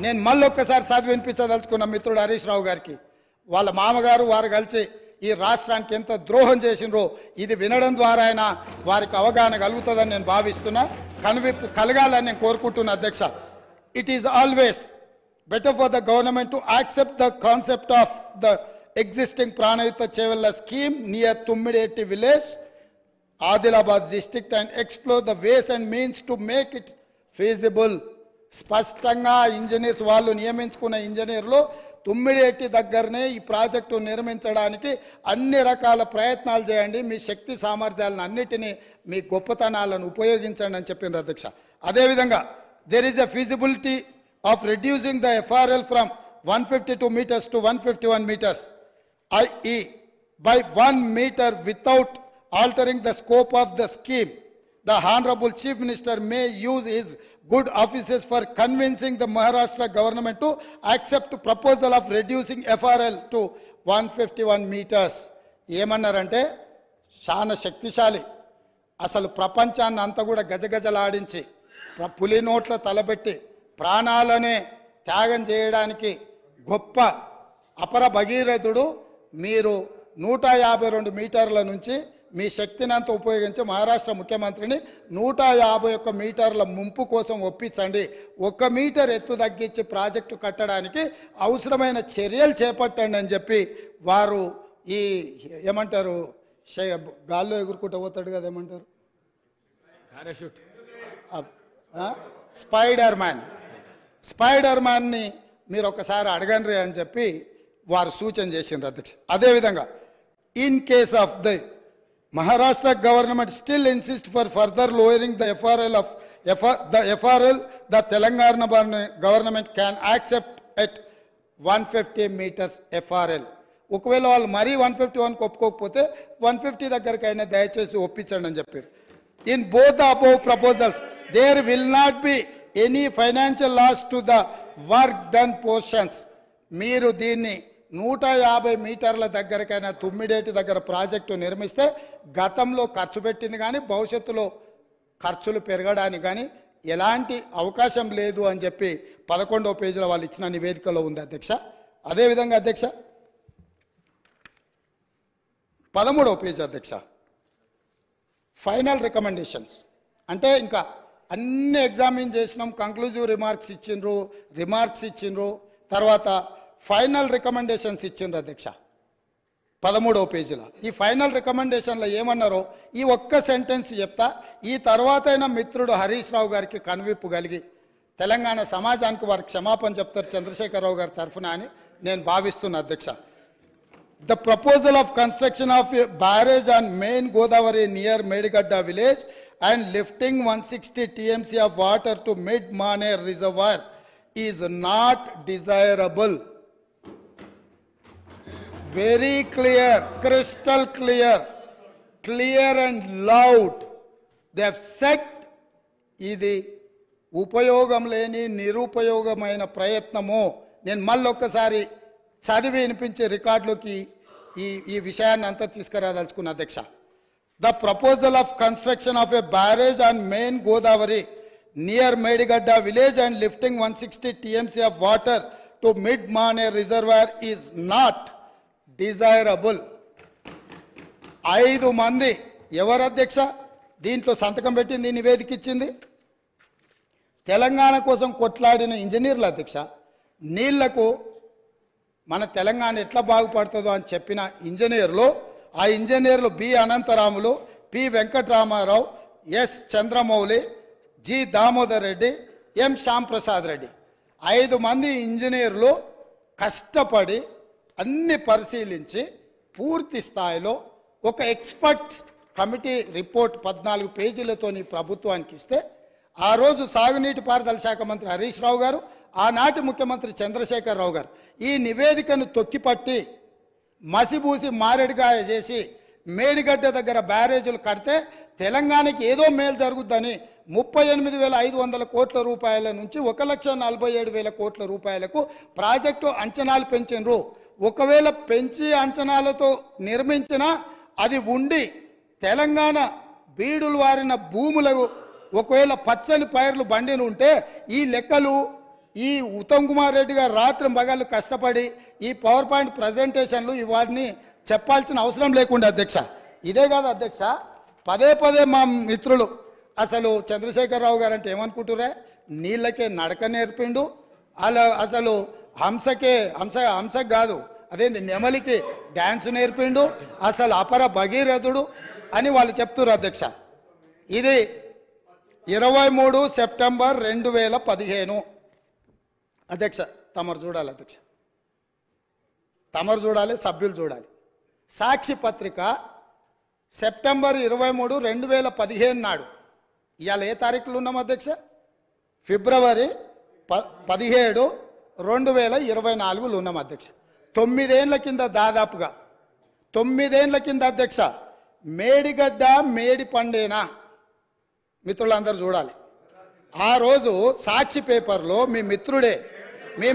నేను మళ్ళొక్కసారి చదివి వినిపించదలుచుకున్న మిత్రుడు హరీష్ రావు గారికి, వాళ్ళ మామగారు వారు కలిసి ఈ రాష్ట్రానికి ఎంత ద్రోహం చేసినరో ఇది వినడం ద్వారా అయినా వారికి అవగాహన కలుగుతుందని నేను భావిస్తున్నా. కనువిప్పు కలగాలని నేను కోరుకుంటున్నా అధ్యక్ష. It is always better for the government to accept the concept of the existing Pranayuta Chevella scheme near Tummideti village, Adilabad district, and explore the ways and means to make it feasible. స్పష్టంగా engineers వాళ్ళు నియమించుకున్న ఇంజనీర్లు తుమ్మిడేటి దగ్గరనే ఈ project నిర్మించడానికి అన్ని రకాల ప్రయత్నాలు చేయండి, మీ శక్తి సామర్థ్యాలను అన్నిటినీ మీ గొప్పతనాలను ఉపయోగించండి అని చెప్పిండ్రు అధ్యక్ష. అదేవిధంగా there is a feasibility of reducing the FRL from 152 meters to 151 meters, i.e. by 1 meter without altering the scope of the scheme. The Honorable Chief Minister may use his good offices for convincing the Maharashtra government to accept proposal of reducing FRL to 151 meters. ఏమన్నారంటే చాలా శక్తిశాలి, అసలు ప్రపంచాన్ని అంతా కూడా గజగజలాడించి పులి నోట్ల తలబెట్టి ప్రాణాలనే త్యాగం చేయడానికి గొప్ప అపర భగీరథుడు. మీరు 152 మీటర్ల నుంచి మీ శక్తిని అంతా ఉపయోగించి మహారాష్ట్ర ముఖ్యమంత్రిని 151 మీటర్ల ముంపు కోసం ఒప్పించండి, 1 మీటర్ ఎత్తు తగ్గించి ప్రాజెక్టు కట్టడానికి అవసరమైన చర్యలు చేపట్టండి అని చెప్పి వారు ఈ ఏమంటారు గాల్లో ఎగురుకుంటూ పోతాడు కదా, ఏమంటారు పారాషూట్, స్పైడర్ మ్యాన్ని మీరు ఒకసారి అడగండి అని చెప్పి వారు సూచన చేసిండ్రు అధ్యక్ష. అదేవిధంగా in case of the Maharashtra government still insists for further lowering the FRL, the Telangana government can accept at 150 meters FRL. ఒకవేళ వాళ్ళు మరీ 151 ఒప్పుకోకపోతే 150 దగ్గరకైనా దయచేసి ఒప్పించండి అని చెప్పారు. In both the above proposals there will not be any financial loss to the work done portions. మీరు దీన్ని 150 మీటర్ల దగ్గరకైనా తుమ్మిడేటి దగ్గర ప్రాజెక్టు నిర్మిస్తే గతంలో ఖర్చు పెట్టింది కానీ భవిష్యత్తులో ఖర్చులు పెరగడానికి కానీ ఎలాంటి అవకాశం లేదు అని చెప్పి 11వ పేజీలో వాళ్ళు ఇచ్చిన నివేదికలో ఉంది అధ్యక్ష. అదేవిధంగా అధ్యక్ష 13వ పేజీ అధ్యక్ష, ఫైనల్ రికమెండేషన్స్ అంటే ఇంకా అన్ని ఎగ్జామిన్ చేసినాం, కంక్లూజివ్ రిమార్క్స్ ఇచ్చిండ్రు, తర్వాత ఫైనల్ రికమెండేషన్స్ ఇచ్చిండ్రు అధ్యక్ష 13వ పేజీలో. ఈ ఫైనల్ రికమెండేషన్లో ఏమన్నారో ఈ ఒక్క సెంటెన్స్ చెప్తా, ఈ తర్వాత అయినా మిత్రుడు హరీష్ రావు గారికి కనువిప్పు కలిగి తెలంగాణ సమాజానికి వారికి క్షమాపణ చెప్తారు చంద్రశేఖరరావు గారి తరఫున అని నేను భావిస్తున్నా అధ్యక్ష. The proposal of construction of a barrage on main Godavari near Medigadda village and lifting 160 TMC of water to mid Maner reservoir is not desirable. Very clear, crystal clear and loud. They have said ఇది ఉపయోగం లేని నిరుపయోగమైన ప్రయత్నము. నేను మళ్ళొక్కసారి చదివి వినిపించే రికార్డులోకి ఈ విషయాన్ని అంతా తీసుకురాదలుచుకున్న అధ్యక్ష. The proposal of construction of a barrage on main Godavari near Medigadda village and lifting 160 TMC of water to mid Maner reservoir is not desirable. 5 మంది ఎవరు అధ్యక్ష దీంట్లో సంతకం పెట్టింది, నివేదిక ఇచ్చింది? తెలంగాణ కోసం కొట్లాడిన ఇంజనీర్లు అధ్యక్ష. నీళ్లకు మన తెలంగాణ ఎట్లా బాగుపడుతుందో అని చెప్పిన ఇంజనీర్లు, ఆ ఇంజనీర్లు B Anantaramulu, P Venkataramarao, S Chandramouli, G Damodar Reddy, M Shyamprasad Reddy. 5 మంది ఇంజనీర్లు కష్టపడి అన్ని పరిశీలించి పూర్తి స్థాయిలో ఒక ఎక్స్పర్ట్ కమిటీ రిపోర్ట్ 14 పేజీలతో ప్రభుత్వానికి ఇస్తే ఆ రోజు సాగునీటి పారుదల శాఖ మంత్రి హరీష్ రావు గారు, ఆనాటి ముఖ్యమంత్రి చంద్రశేఖరరావు గారు ఈ నివేదికను తొక్కిపట్టి మసిబూసి మారేడుగాయ చేసి మేడిగడ్డ దగ్గర బ్యారేజీలు కడితే తెలంగాణకి ఏదో మేలు జరుగుద్దని 38,500 కోట్ల రూపాయల నుంచి 1,47,000 కోట్ల రూపాయలకు ప్రాజెక్టు అంచనాలు పెంచినరు. ఒకవేళ పెంచి అంచనాలతో నిర్మించినా అది ఉండి తెలంగాణ బీడులు వారిన భూములకు ఒకవేళ పచ్చని పైర్లు బండిని ఉంటే ఈ లెక్కలు ఈ ఉత్తమ్ కుమార్ రెడ్డి గారు రాత్రి మగళ్ళు కష్టపడి ఈ పవర్ పాయింట్ ప్రజెంటేషన్లు ఇవన్నీ చెప్పాల్సిన అవసరం లేకుండా అధ్యక్ష. ఇదే కాదు అధ్యక్ష, పదే పదే మా మిత్రులు అసలు చంద్రశేఖరరావు గారు అంటే ఏమనుకుంటురే, నీళ్ళకే నడక నేర్పిండు, అలా అసలు హంసకు కాదు అదేంది నెమలికి డ్యాన్స్ నేర్పిండు, అసలు అపర భగీరథుడు అని వాళ్ళు చెప్తున్నారు అధ్యక్ష. ఇది 23 సెప్టెంబర్ 2015 అధ్యక్ష. తమరు చూడాలి అధ్యక్ష, తమరు చూడాలి, సభ్యులు చూడాలి. సాక్షి పత్రిక సెప్టెంబర్ 23, 2015 నాడు, ఇవాళ ఏ తారీఖులు ఉన్నాం అధ్యక్ష? ఫిబ్రవరి 17, 2024 ఉన్నాం అధ్యక్ష. 9 ఏళ్ల కింద, దాదాపుగా 9 ఏళ్ల కింద అధ్యక్ష, మేడిగడ్డ మేడి పండేనా మిత్రులందరూ చూడాలి. ఆ రోజు సాక్షి పేపర్లో మీ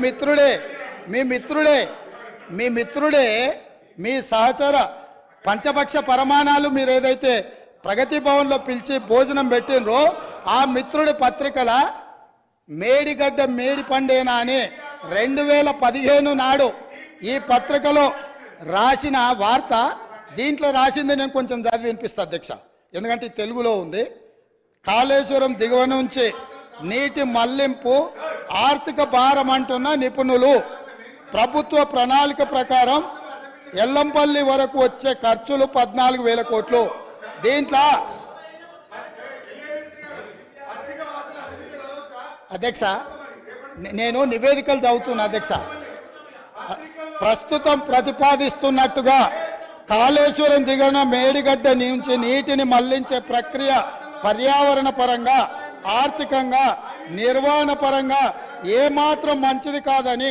మిత్రుడే మీ సహచర పంచపక్ష పరమాణాలు మీరు ఏదైతే ప్రగతి భవన్లో పిలిచి భోజనం పెట్టినరో ఆ మిత్రుడి పత్రికల మేడిగడ్డ మేడి పండేనా అని 2015 నాడు ఈ పత్రికలో రాసిన వార్త. దీంట్లో రాసింది నేను కొంచెం చదివి వినిపిస్తా అధ్యక్ష, ఎందుకంటే తెలుగులో ఉంది. కాళేశ్వరం దిగువ నుంచి నీటి మళ్లింపు ఆర్థిక భారం అంటున్న నిపుణులు. ప్రభుత్వ ప్రణాళిక ప్రకారం ఎల్లంపల్లి వరకు వచ్చే ఖర్చులు 14,000 కోట్లు. దీంట్లో అధ్యక్ష నేను నివేదికలు చదువుతున్నా అధ్యక్ష. ప్రస్తుతం ప్రతిపాదిస్తున్నట్టుగా కాళేశ్వరం దిగువన మేడిగడ్డ నుంచి నీటిని మళ్లించే ప్రక్రియ పర్యావరణ పరంగా, ఆర్థికంగా, నిర్వహణ పరంగా ఏమాత్రం మంచిది కాదని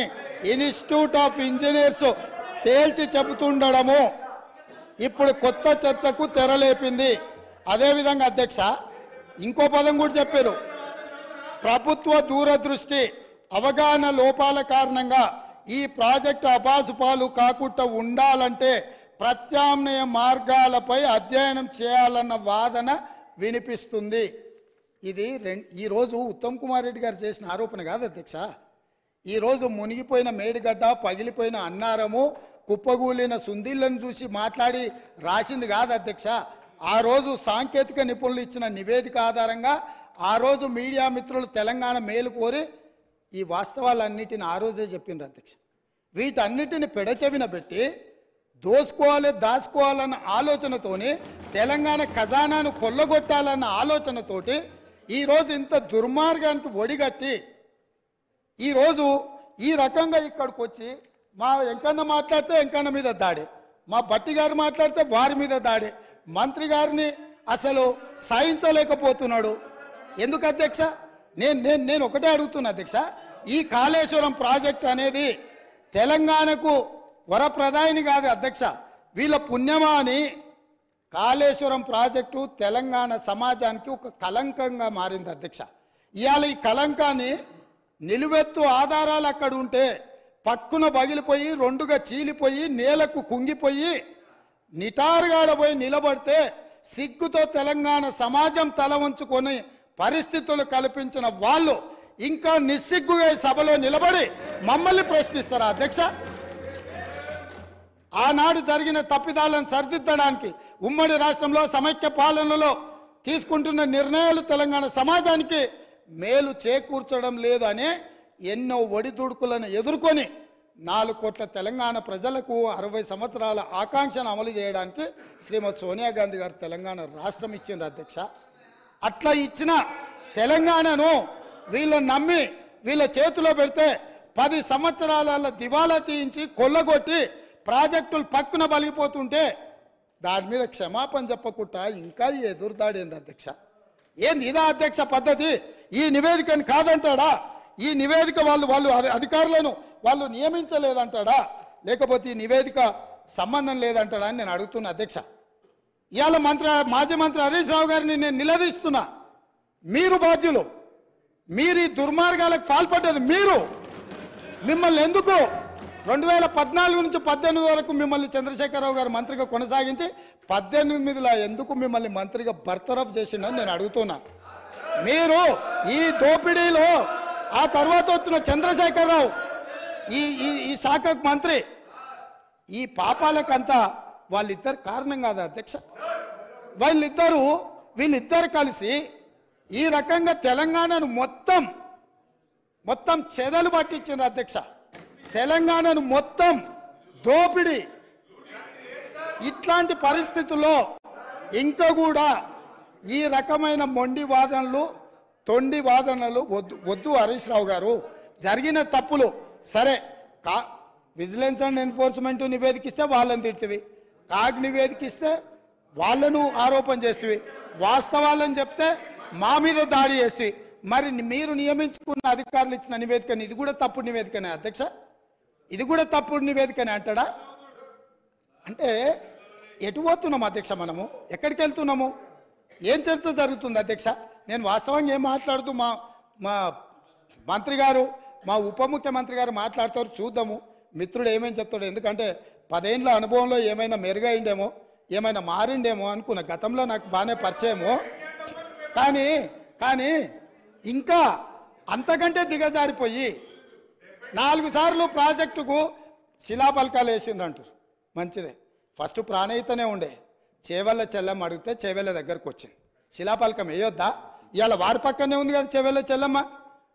ఇన్స్టిట్యూట్ ఆఫ్ ఇంజనీర్స్ తేల్చి చెబుతుండడము ఇప్పుడు కొత్త చర్చకు తెరలేపింది. అదేవిధంగా అధ్యక్ష ఇంకో పదం కూడా చెప్పారు. ప్రభుత్వ దూరదృష్టి, అవగాహన లోపాల కారణంగా ఈ ప్రాజెక్టు అబాసుపాలు కాకుండా ఉండాలంటే ప్రత్యామ్నాయ మార్గాలపై అధ్యయనం చేయాలన్న వాదన వినిపిస్తుంది. ఇది ఈరోజు ఉత్తమ్ కుమార్ రెడ్డి గారు చేసిన ఆరోపణ కాదు అధ్యక్ష. ఈరోజు మునిగిపోయిన మేడిగడ్డ, పగిలిపోయిన అన్నారము, కుప్పగూలిన సుందీళ్లను చూసి మాట్లాడి రాసింది కాదు అధ్యక్ష. ఆ రోజు సాంకేతిక నిపుణులు ఇచ్చిన నివేదిక ఆధారంగా ఆ రోజు మీడియా మిత్రులు తెలంగాణ మేలు కోరి ఈ వాస్తవాలన్నిటిని ఆ రోజే చెప్పిండ్రు అధ్యక్ష. వీటన్నిటిని పెడచెవిన పెట్టి దాచుకోవాలన్న ఆలోచనతోని, తెలంగాణ ఖజానాను కొల్లగొట్టాలన్న ఆలోచనతోటి ఈరోజు ఇంత దుర్మార్గానికి ఒడిగట్టి ఈరోజు ఈ రకంగా ఇక్కడికి వచ్చి మా వెంకన్న మాట్లాడితే వెంకన్న మీద దాడి, మా భట్టి గారు మాట్లాడితే వారి మీద దాడి, మంత్రి గారిని అసలు సహించలేకపోతున్నాడు. ఎందుకు అధ్యక్ష? నేను ఒకటే అడుగుతున్నా అధ్యక్ష, ఈ కాళేశ్వరం ప్రాజెక్ట్ అనేది తెలంగాణకు వరప్రదాయిని కాదు అధ్యక్ష, వీళ్ళ పుణ్యమా అని కాళేశ్వరం ప్రాజెక్టు తెలంగాణ సమాజానికి ఒక కలంకంగా మారింది అధ్యక్ష. ఇవాళ ఈ కలంకాన్ని నిలువెత్తు ఆధారాలు అక్కడ ఉంటే పక్కున పగిలిపోయి, రెండుగా చీలిపోయి, నేలకు కుంగిపోయి, నిటారుగాడపోయి నిలబడితే సిగ్గుతో తెలంగాణ సమాజం తల వంచుకొని పరిస్థితులు కల్పించిన వాళ్ళు ఇంకా నిస్సిగ్గుగా సభలో నిలబడి మమ్మల్ని ప్రశ్నిస్తారా అధ్యక్ష? ఆనాడు జరిగిన తప్పిదాలను సరిదిద్దడానికి ఉమ్మడి రాష్ట్రంలో సమైక్య పాలనలో తీసుకుంటున్న నిర్ణయాలు తెలంగాణ సమాజానికి మేలు చేకూర్చడం లేదు అనే ఎన్నో ఒడిదుడుకులను ఎదుర్కొని 4 కోట్ల తెలంగాణ ప్రజలకు 60 సంవత్సరాల ఆకాంక్షను అమలు చేయడానికి శ్రీమతి సోనియా గాంధీ గారు తెలంగాణ రాష్ట్రం ఇచ్చింది అధ్యక్ష. అట్లా ఇచ్చిన తెలంగాణను వీళ్ళని నమ్మి వీళ్ళ చేతిలో పెడితే 10 సంవత్సరాల దివాలా తీయించి కొల్లగొట్టి ప్రాజెక్టులు పక్కున బలిగిపోతుంటే దాని మీద క్షమాపణ చెప్పకుండా ఇంకా ఎదురుదాడేంది అధ్యక్ష? ఏంది ఇదా అధ్యక్ష పద్ధతి? ఈ నివేదికను కాదంటాడా? ఈ నివేదిక వాళ్ళు అధికారులను వాళ్ళు నియమించలేదంటాడా? లేకపోతే ఈ నివేదిక సంబంధం లేదంటాడా అని నేను అడుగుతున్నా అధ్యక్ష. ఇవాళ మాజీ మంత్రి హరీష్ రావు గారిని నేను నిలదీస్తున్నా. మీరు బాధ్యులు, మీరు ఈ దుర్మార్గాలకు పాల్పడ్డది మీరు. మిమ్మల్ని ఎందుకు 2014 నుంచి 18 వరకు మిమ్మల్ని చంద్రశేఖరరావు గారు మంత్రిగా కొనసాగించి 18లో ఎందుకు మిమ్మల్ని మంత్రిగా బర్తరఫ్ చేసిండని నేను అడుగుతున్నా. మీరు ఈ దోపిడీలో ఆ తర్వాత వచ్చిన చంద్రశేఖరరావు ఈ ఈ ఈ శాఖకు మంత్రి. ఈ పాపాలకంతా వాళ్ళిద్దరు కారణం కాదా అధ్యక్ష? వీళ్ళిద్దరు కలిసి ఈ రకంగా తెలంగాణను మొత్తం చెదలు పట్టించారు అధ్యక్ష. తెలంగాణను మొత్తం దోపిడి. ఇట్లాంటి పరిస్థితుల్లో ఇంకా కూడా ఈ రకమైన మొండి వాదనలు, తొండి వాదనలు వద్దు హరీష్ రావు గారు. జరిగిన తప్పులు సరే, విజిలెన్స్ అండ్ ఎన్ఫోర్స్మెంట్ నివేదికిస్తే వాళ్ళని తిడుతుంది, కాగ్ నివేదికిస్తే వాళ్ళను ఆరోపణ చేస్తుంది, వాస్తవాలను చెప్తే మా మీద దాడి చేస్తుంది. మరి మీరు నియమించుకున్న అధికారులు ఇచ్చిన నివేదికని ఇది కూడా తప్పుడు నివేదికనే అధ్యక్ష? ఇది కూడా తప్పుడు నివేదికనే అంటాడా? అంటే ఎటు పోతున్నాము అధ్యక్ష? మనము ఎక్కడికి వెళ్తున్నాము? ఏం చర్చ జరుగుతుంది అధ్యక్ష? నేను వాస్తవంగా ఏం మాట్లాడుతూ మా మంత్రి గారు, మా ఉప ముఖ్యమంత్రి గారు మాట్లాడతారు, చూద్దాము మిత్రుడు ఏమేమి చెప్తాడు. ఎందుకంటే 10 ఏళ్ళ అనుభవంలో ఏమైనా మెరుగైండేమో, ఏమైనా మారిండేమో అనుకున్న. గతంలో నాకు బాగానే పరిచయమో, కానీ ఇంకా అంతకంటే దిగజారిపోయి 4 సార్లు ప్రాజెక్టుకు శిలాపలకాలు వేసిండ్రంటారు. మంచిదే, ఫస్ట్ ప్రాణహితనే ఉండే, చేవెళ్ళ చెల్లెమ్మ అడిగితే చేవెళ్ళ దగ్గరకు వచ్చింది. శిలాపలకం వేయొద్దా? ఇవాళ వారి పక్కనే ఉంది కదా చేవెళ్ళ చెల్లెమ్మ.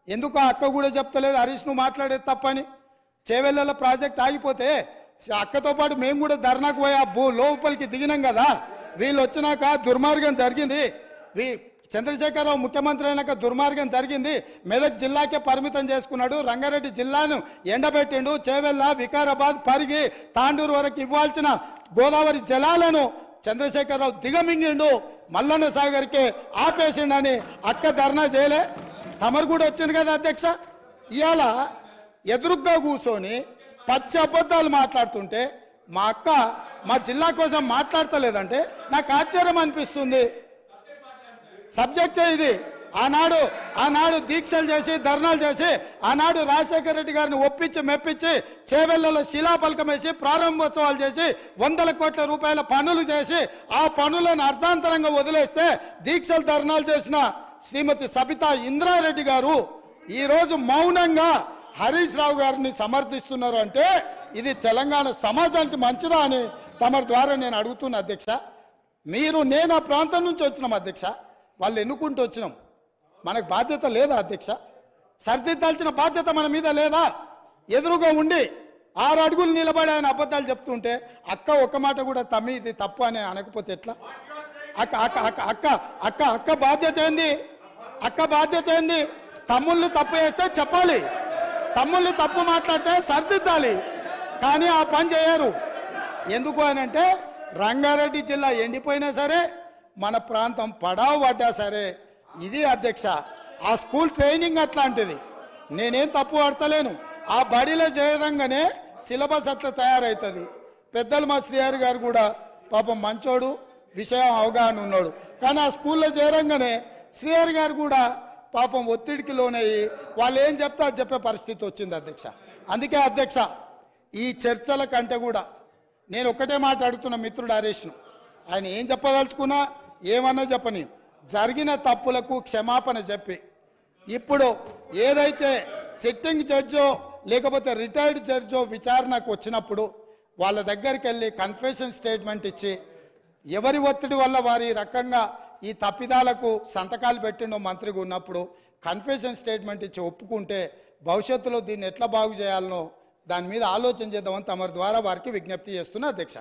ఎందుకు ఆ అక్క కూడా చెప్తలేదు హరీష్ నువ్వు మాట్లాడేది తప్పని? చేవెళ్ళ ప్రాజెక్ట్ ఆగిపోతే అక్కతో పాటు మేము కూడా ధర్నాకు పోయి ఆ లోపలికి దిగినాం కదా. వీళ్ళు వచ్చినాక దుర్మార్గం జరిగింది. చంద్రశేఖరరావు ముఖ్యమంత్రి అయినాక దుర్మార్గం జరిగింది. మెదక్ జిల్లాకే పరిమితం చేసుకున్నాడు, రంగారెడ్డి జిల్లాను ఎండబెట్టిండు, చేవెళ్ళ, వికారాబాద్, పరిగి, తాండూరు వరకు ఇవ్వాల్సిన గోదావరి జలాలను చంద్రశేఖరరావు దిగమింగిండు, మల్లన్న సాగర్కే ఆపేసిండని అక్క ధర్నా చేయలే? తమరు కూడా వచ్చింది కదా అధ్యక్ష. ఇవాళ ఎదురుగ్గా కూర్చొని పచ్చి అబద్ధాలు మాట్లాడుతుంటే మా అక్క మా జిల్లా కోసం మాట్లాడతలేదంటే నాకు ఆశ్చర్యం అనిపిస్తుంది. సబ్జెక్టే ఇది. ఆనాడు దీక్షలు చేసి, ధర్నాలు చేసి, ఆనాడు రాజశేఖర రెడ్డి గారిని ఒప్పించి మెప్పించి చేవెళ్లలో శిలాపలకం వేసి ప్రారంభోత్సవాలు చేసి 100 కోట్ల రూపాయల పనులు చేసి ఆ పనులను అర్ధాంతరంగా వదిలేస్తే దీక్షలు ధర్నాలు చేసిన శ్రీమతి సబితా ఇంద్రారెడ్డి గారు ఈరోజు మౌనంగా హరీష్ రావు గారిని సమర్థిస్తున్నారు. అంటే ఇది తెలంగాణ సమాజానికి మంచిదా అని తమ ద్వారా నేను అడుగుతున్నా అధ్యక్ష. నేను ఆ ప్రాంతం నుంచి వచ్చినాం అధ్యక్ష, వాళ్ళు ఎన్నుకుంటూ వచ్చినాం. మనకు బాధ్యత లేదా అధ్యక్ష? సరిదిద్దాల్సిన బాధ్యత మన మీద లేదా? ఎదురుగా ఉండి 6 అడుగులు నిలబడి ఆయన అబద్ధాలు చెప్తుంటే అక్క ఒక్క మాట కూడా తమ్మి ఇది తప్పు అని అనకపోతే ఎట్లా? అక్క బాధ్యత ఏంది? బాధ్యత ఏంది? తమ్ముళ్ళు తప్పు చేస్తే చెప్పాలి, తమ్ముళ్ళు తప్పు మాట్లాడితే సరిదిద్దాలి. కానీ ఆ పని చేయరు. ఎందుకు అని అంటే రంగారెడ్డి జిల్లా ఎండిపోయినా సరే, మన ప్రాంతం పడావు పడ్డా సరే, ఇది అధ్యక్ష ఆ స్కూల్ ట్రైనింగ్ అట్లాంటిది. నేనేం తప్పు పడతలేను. ఆ బడిలో చేరంగానే సిలబస్ అట్లా తయారవుతుంది. పెద్దలు మా శ్రీహరి గారు కూడా పాపం మంచోడు, విషయం అవగాహన ఉన్నాడు. కానీ ఆ స్కూల్లో చేరంగానే శ్రీహరి గారు కూడా పాపం ఒత్తిడికి లోనయ్యి వాళ్ళు ఏం చెప్తా చెప్పే పరిస్థితి వచ్చింది అధ్యక్ష. అందుకే అధ్యక్ష ఈ చర్చల కంటే కూడా నేను ఒక్కటే మాట అడుగుతున్న మిత్రుడు హరీష్ను, ఆయన ఏం చెప్పదలుచుకున్నా ఏమన్నా చెప్పని జరిగిన తప్పులకు క్షమాపణ చెప్పి ఇప్పుడు ఏదైతే సిట్టింగ్ జడ్జో లేకపోతే రిటైర్డ్ జడ్జో విచారణకు వచ్చినప్పుడు వాళ్ళ దగ్గరికి వెళ్ళి కన్ఫెషన్ స్టేట్మెంట్ ఇచ్చి ఎవరి ఒత్తిడి వల్ల వారి రకంగా ఈ తప్పిదాలకు సంతకాలు పెట్టిండో మంత్రిగా ఉన్నప్పుడు కన్ఫెషన్ స్టేట్మెంట్ ఇచ్చి ఒప్పుకుంటే భవిష్యత్తులో దీన్ని ఎట్లా బాగు చేయాలనో దాని మీద ఆలోచన చేద్దామని తమ ద్వారా వారికి విజ్ఞప్తి చేస్తున్నా అధ్యక్ష.